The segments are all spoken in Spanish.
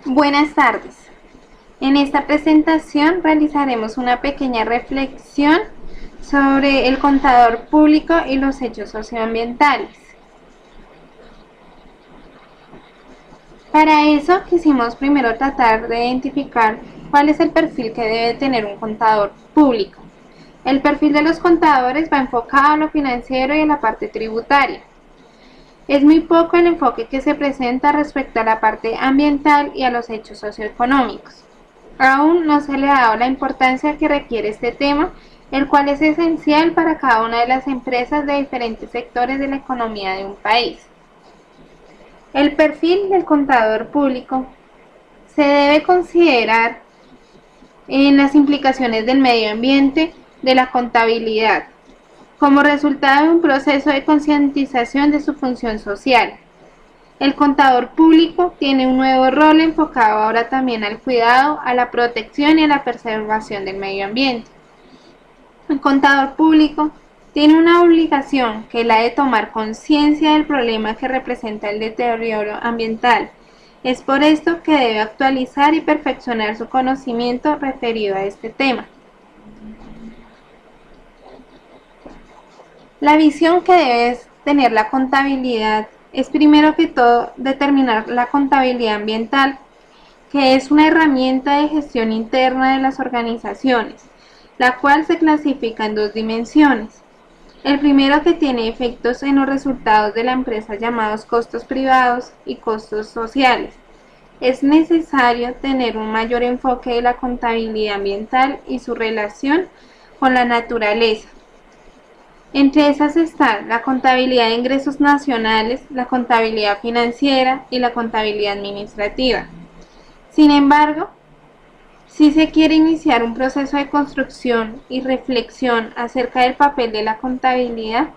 Buenas tardes. En esta presentación realizaremos una pequeña reflexión sobre el contador público y los hechos socioambientales. Para eso quisimos primero tratar de identificar cuál es el perfil que debe tener un contador público. El perfil de los contadores va enfocado a lo financiero y a la parte tributaria. Es muy poco el enfoque que se presenta respecto a la parte ambiental y a los hechos socioeconómicos. Aún no se le ha dado la importancia que requiere este tema, el cual es esencial para cada una de las empresas de diferentes sectores de la economía de un país. El perfil del contador público se debe considerar en las implicaciones del medio ambiente, de la contabilidad, como resultado de un proceso de concientización de su función social. El contador público tiene un nuevo rol enfocado ahora también al cuidado, a la protección y a la preservación del medio ambiente. El contador público tiene una obligación que es la de tomar conciencia del problema que representa el deterioro ambiental. Es por esto que debe actualizar y perfeccionar su conocimiento referido a este tema. La visión que debe tener la contabilidad es primero que todo determinar la contabilidad ambiental, que es una herramienta de gestión interna de las organizaciones, la cual se clasifica en dos dimensiones. El primero, que tiene efectos en los resultados de la empresa, llamados costos privados y costos sociales. Es necesario tener un mayor enfoque de la contabilidad ambiental y su relación con la naturaleza. Entre esas están la contabilidad de ingresos nacionales, la contabilidad financiera y la contabilidad administrativa. Sin embargo, si se quiere iniciar un proceso de construcción y reflexión acerca del papel de la contabilidad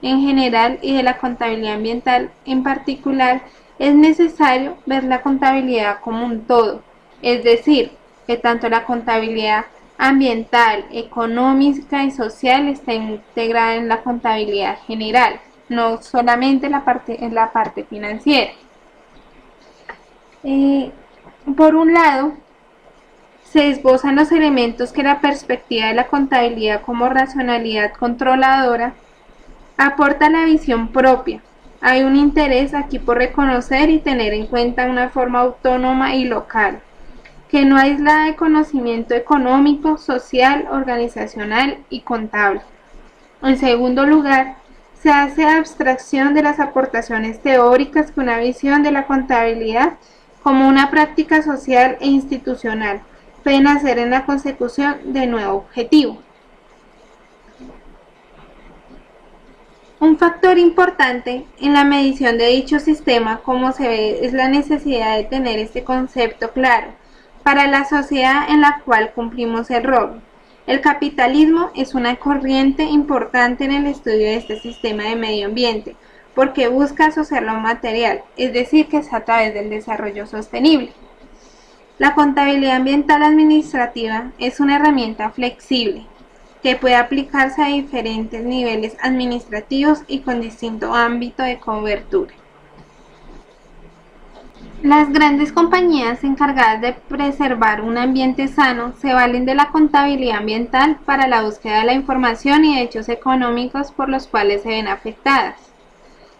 en general y de la contabilidad ambiental en particular, es necesario ver la contabilidad como un todo, es decir, que tanto la contabilidad ambiental, económica y social está integrada en la contabilidad general, no solamente en la parte financiera. Por un lado, se esbozan los elementos que la perspectiva de la contabilidad como racionalidad controladora aporta la visión propia. Hay un interés aquí por reconocer y tener en cuenta una forma autónoma y local, que no aísla de conocimiento económico, social, organizacional y contable. En segundo lugar, se hace abstracción de las aportaciones teóricas que una visión de la contabilidad como una práctica social e institucional pueden hacer en la consecución de nuevo objetivo. Un factor importante en la medición de dicho sistema, como se ve, es la necesidad de tener este concepto claro para la sociedad en la cual cumplimos el rol. El capitalismo es una corriente importante en el estudio de este sistema de medio ambiente, porque busca asociar lo material, es decir, que es a través del desarrollo sostenible. La contabilidad ambiental administrativa es una herramienta flexible que puede aplicarse a diferentes niveles administrativos y con distinto ámbito de cobertura. Las grandes compañías encargadas de preservar un ambiente sano se valen de la contabilidad ambiental para la búsqueda de la información y hechos económicos por los cuales se ven afectadas,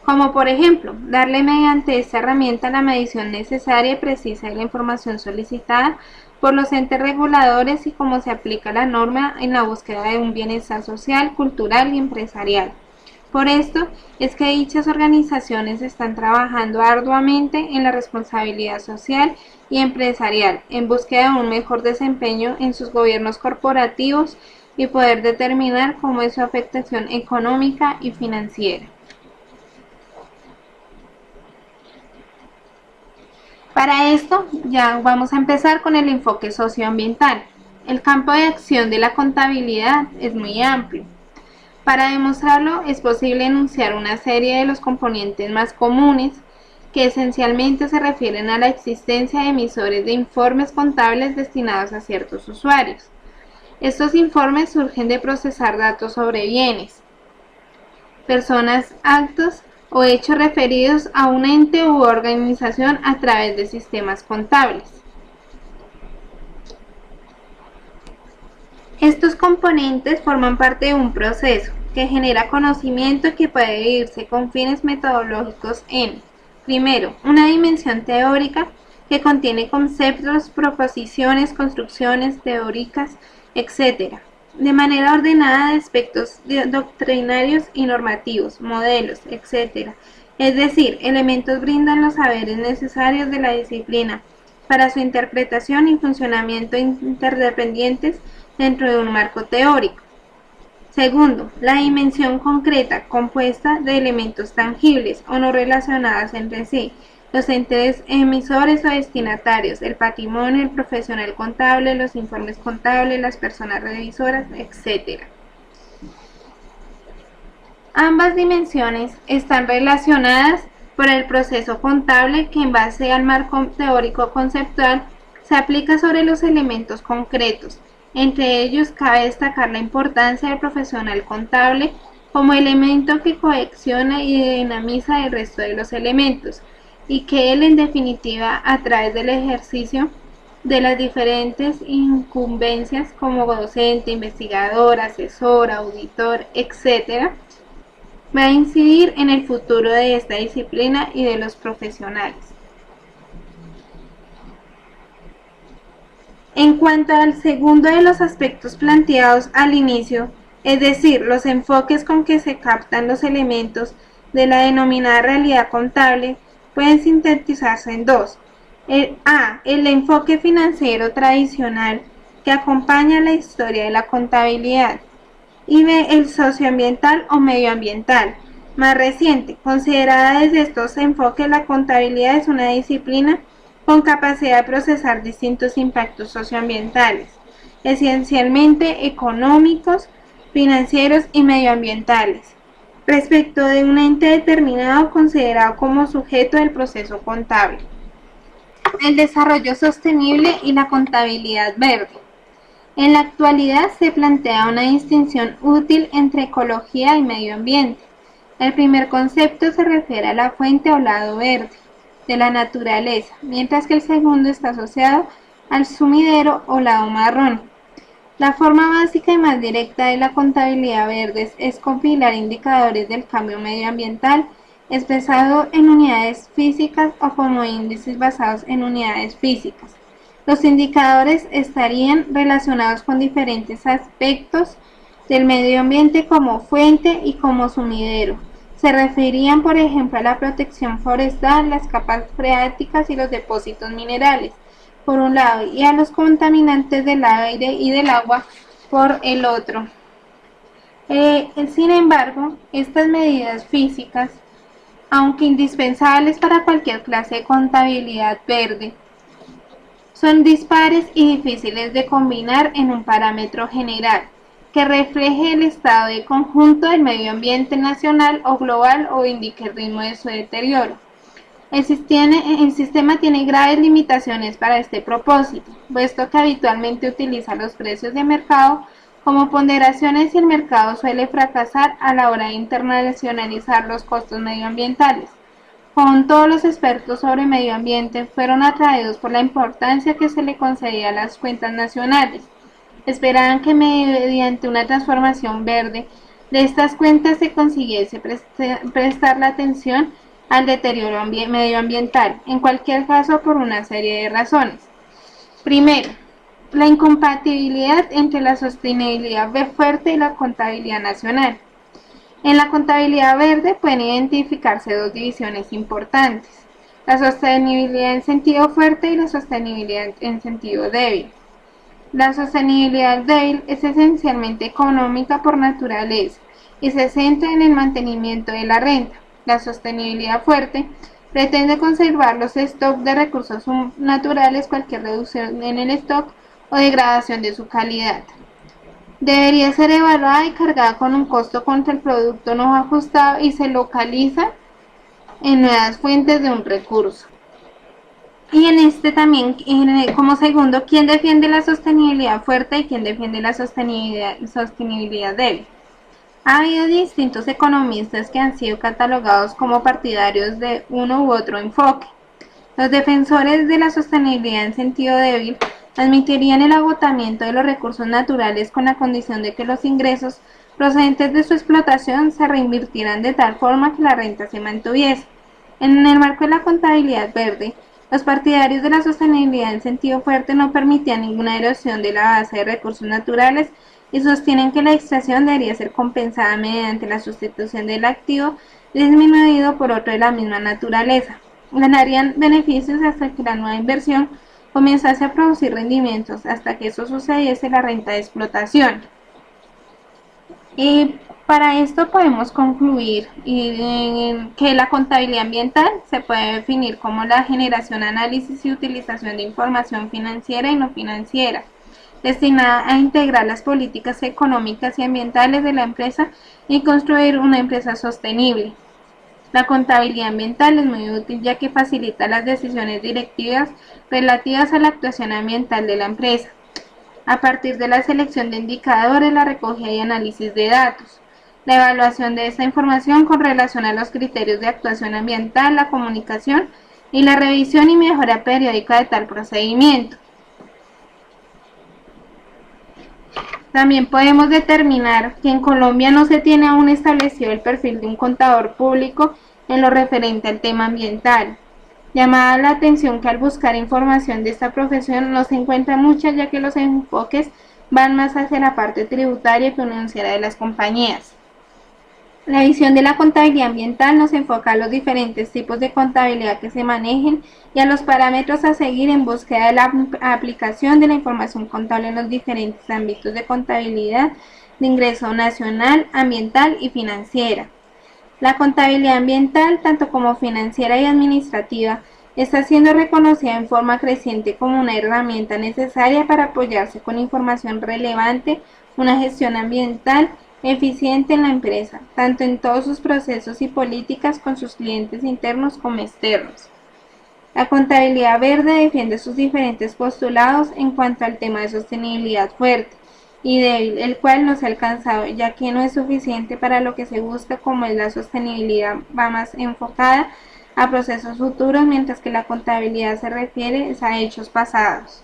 como por ejemplo, darle mediante esta herramienta la medición necesaria y precisa de la información solicitada por los entes reguladores y cómo se aplica la norma en la búsqueda de un bienestar social, cultural y empresarial. Por esto es que dichas organizaciones están trabajando arduamente en la responsabilidad social y empresarial en búsqueda de un mejor desempeño en sus gobiernos corporativos y poder determinar cómo es su afectación económica y financiera. Para esto ya vamos a empezar con el enfoque socioambiental. El campo de acción de la contabilidad es muy amplio. Para demostrarlo es posible enunciar una serie de los componentes más comunes que esencialmente se refieren a la existencia de emisores de informes contables destinados a ciertos usuarios. Estos informes surgen de procesar datos sobre bienes, personas, actos o hechos referidos a un ente u organización a través de sistemas contables. Estos componentes forman parte de un proceso que genera conocimiento que puede dividirse con fines metodológicos en, primero, una dimensión teórica que contiene conceptos, proposiciones, construcciones teóricas, etc., de manera ordenada de aspectos doctrinarios y normativos, modelos, etc. Es decir, elementos brindan los saberes necesarios de la disciplina para su interpretación y funcionamiento interdependientes dentro de un marco teórico. Segundo, la dimensión concreta, compuesta de elementos tangibles o no relacionados entre sí, los entes emisores o destinatarios, el patrimonio, el profesional contable, los informes contables, las personas revisoras, etc. Ambas dimensiones están relacionadas por el proceso contable que en base al marco teórico conceptual se aplica sobre los elementos concretos. Entre ellos cabe destacar la importancia del profesional contable como elemento que cohesiona y dinamiza el resto de los elementos, y que él en definitiva a través del ejercicio de las diferentes incumbencias como docente, investigador, asesor, auditor, etc., va a incidir en el futuro de esta disciplina y de los profesionales. En cuanto al segundo de los aspectos planteados al inicio, es decir, los enfoques con que se captan los elementos de la denominada realidad contable, pueden sintetizarse en dos. El enfoque financiero tradicional que acompaña la historia de la contabilidad, y B, el socioambiental o medioambiental, más reciente. Considerada desde estos enfoques, la contabilidad es una disciplina con capacidad de procesar distintos impactos socioambientales, esencialmente económicos, financieros y medioambientales, respecto de un ente determinado considerado como sujeto del proceso contable. El desarrollo sostenible y la contabilidad verde. En la actualidad se plantea una distinción útil entre ecología y medio ambiente. El primer concepto se refiere a la fuente o lado verde de la naturaleza, mientras que el segundo está asociado al sumidero o lado marrón. La forma básica y más directa de la contabilidad verde es compilar indicadores del cambio medioambiental expresado en unidades físicas o como índices basados en unidades físicas. Los indicadores estarían relacionados con diferentes aspectos del medio ambiente como fuente y como sumidero. Se referían, por ejemplo, a la protección forestal, las capas freáticas y los depósitos minerales, por un lado, y a los contaminantes del aire y del agua, por el otro. Sin embargo, estas medidas físicas, aunque indispensables para cualquier clase de contabilidad verde, son dispares y difíciles de combinar en un parámetro general que refleje el estado de conjunto del medio ambiente nacional o global o indique el ritmo de su deterioro. El sistema tiene graves limitaciones para este propósito, puesto que habitualmente utiliza los precios de mercado como ponderaciones y el mercado suele fracasar a la hora de internacionalizar los costos medioambientales. Con todos los expertos sobre medio ambiente fueron atraídos por la importancia que se le concedía a las cuentas nacionales. Esperaban que mediante una transformación verde de estas cuentas se consiguiese prestar la atención al deterioro medioambiental, en cualquier caso por una serie de razones. Primero, la incompatibilidad entre la sostenibilidad fuerte y la contabilidad nacional. En la contabilidad verde pueden identificarse dos divisiones importantes: la sostenibilidad en sentido fuerte y la sostenibilidad en sentido débil. La sostenibilidad débil es esencialmente económica por naturaleza y se centra en el mantenimiento de la renta. La sostenibilidad fuerte pretende conservar los stocks de recursos naturales, cualquier reducción en el stock o degradación de su calidad debería ser evaluada y cargada con un costo contra el producto no ajustado y se localiza en nuevas fuentes de un recurso. Y en este también, como segundo, ¿quién defiende la sostenibilidad fuerte y quién defiende la sostenibilidad débil? Ha habido distintos economistas que han sido catalogados como partidarios de uno u otro enfoque. Los defensores de la sostenibilidad en sentido débil admitirían el agotamiento de los recursos naturales con la condición de que los ingresos procedentes de su explotación se reinvirtieran de tal forma que la renta se mantuviese. En el marco de la contabilidad verde, los partidarios de la sostenibilidad en sentido fuerte no permitían ninguna erosión de la base de recursos naturales y sostienen que la extracción debería ser compensada mediante la sustitución del activo disminuido por otro de la misma naturaleza. Ganarían beneficios hasta que la nueva inversión comenzase a producir rendimientos. Hasta que eso sucediese, la renta de explotación. Y para esto podemos concluir que la contabilidad ambiental se puede definir como la generación, análisis y utilización de información financiera y no financiera, destinada a integrar las políticas económicas y ambientales de la empresa y construir una empresa sostenible. La contabilidad ambiental es muy útil ya que facilita las decisiones directivas relativas a la actuación ambiental de la empresa, a partir de la selección de indicadores, la recogida y análisis de datos, la evaluación de esta información con relación a los criterios de actuación ambiental, la comunicación y la revisión y mejora periódica de tal procedimiento. También podemos determinar que en Colombia no se tiene aún establecido el perfil de un contador público en lo referente al tema ambiental. Llamada la atención que al buscar información de esta profesión no se encuentra mucha, ya que los enfoques van más hacia la parte tributaria y financiera de las compañías. La visión de la contabilidad ambiental nos enfoca a los diferentes tipos de contabilidad que se manejen y a los parámetros a seguir en búsqueda de la aplicación de la información contable en los diferentes ámbitos de contabilidad de ingreso nacional, ambiental y financiera. La contabilidad ambiental, tanto como financiera y administrativa, está siendo reconocida en forma creciente como una herramienta necesaria para apoyarse con información relevante, una gestión ambiental eficiente en la empresa, tanto en todos sus procesos y políticas con sus clientes internos como externos. La contabilidad verde defiende sus diferentes postulados en cuanto al tema de sostenibilidad fuerte y débil, el cual no se ha alcanzado, ya que no es suficiente para lo que se busca, como es la sostenibilidad va más enfocada a procesos futuros, mientras que la contabilidad se refiere a hechos pasados.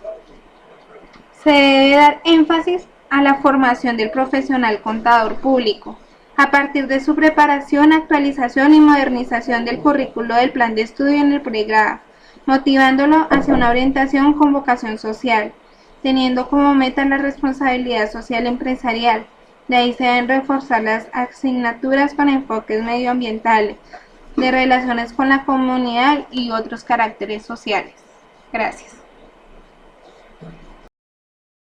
Se debe dar énfasis a la formación del profesional contador público, a partir de su preparación, actualización y modernización del currículo del plan de estudio en el pregrado, motivándolo hacia una orientación con vocación social, teniendo como meta la responsabilidad social empresarial. De ahí se deben reforzar las asignaturas con enfoques medioambientales, de relaciones con la comunidad y otros caracteres sociales. Gracias.